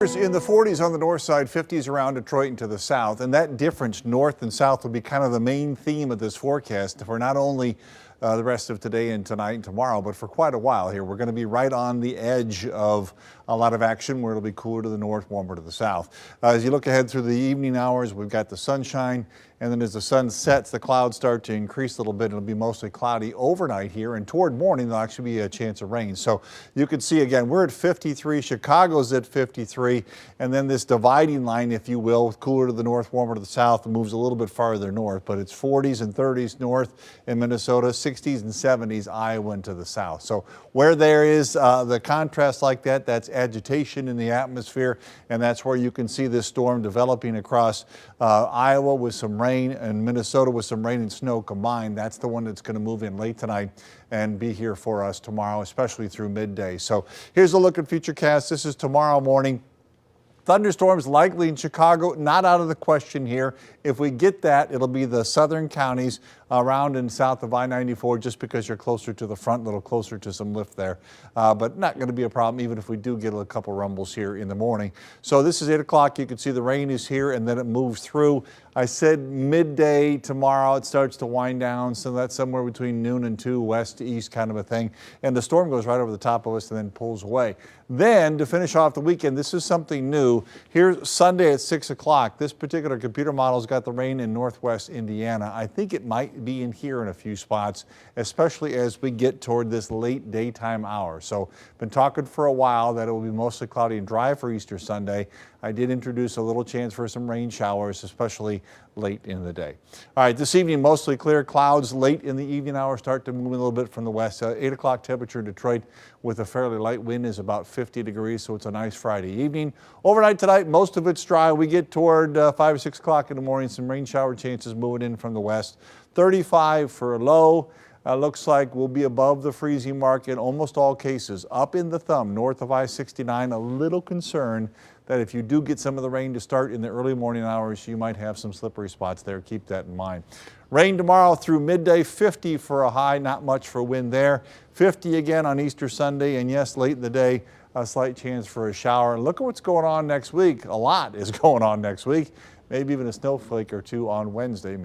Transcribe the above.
In the 40s on the north side, 50s around Detroit and to the south, and that difference north and south will be kind of the main theme of this forecast for not only the rest of today and tonight and tomorrow, but for quite a while here. We're going to be right on the edge of a lot of action where it'll be cooler to the north, warmer to the south. As you look ahead through the evening hours, we've got the sunshine, and then as the sun sets, the clouds start to increase a little bit. It'll be mostly cloudy overnight here, and toward morning there'll actually be a chance of rain. So you can see again, we're at 53, Chicago's at 53, and then this dividing line, if you will, with cooler to the north, warmer to the south, moves a little bit farther north, but it's 40s and 30s north in Minnesota, 60s and 70s Iowa and to the south. So where there is the contrast like that, that's agitation in the atmosphere, and that's where you can see this storm developing across Iowa with some rain and Minnesota with some rain and snow combined. That's the one that's going to move in late tonight and be here for us tomorrow, especially through midday. So here's a look at Futurecast. This is tomorrow morning. Thunderstorms likely in Chicago, not out of the question here. If we get that, it'll be the southern counties around and south of I-94 just because you're closer to the front, a little closer to some lift there. But not going to be a problem even if we do get a couple rumbles here in the morning. So this is 8 o'clock. You can see the rain is here and then it moves through. I said midday tomorrow it starts to wind down, so that's somewhere between noon and 2, west to east kind of a thing. And the storm goes right over the top of us and then pulls away. Then to finish off the weekend, this is something new. Here's Sunday at 6 o'clock. This particular computer model's got the rain in northwest Indiana. I think it might be in here in a few spots, especially as we get toward this late daytime hour. So been talking for a while that it will be mostly cloudy and dry for Easter Sunday. I did introduce a little chance for some rain showers, especially late in the day. All right, this evening mostly clear. Clouds late in the evening hours start to move a little bit from the west. 8 o'clock temperature in Detroit with a fairly light wind is about 50 degrees, so it's a nice Friday evening. Overnight tonight, most of it's dry. We get toward 5 or 6 o'clock in the morning, some rain shower chances moving in from the west. 35 for a low. Looks like we'll be above the freezing mark in almost all cases. Up in the thumb, north of I-69, a little concern that if you do get some of the rain to start in the early morning hours, you might have some slippery spots there. Keep that in mind. Rain tomorrow through midday, 50 for a high, not much for wind there. 50 again on Easter Sunday, and yes, late in the day, a slight chance for a shower. Look at what's going on next week. A lot is going on next week. Maybe even a snowflake or two on Wednesday.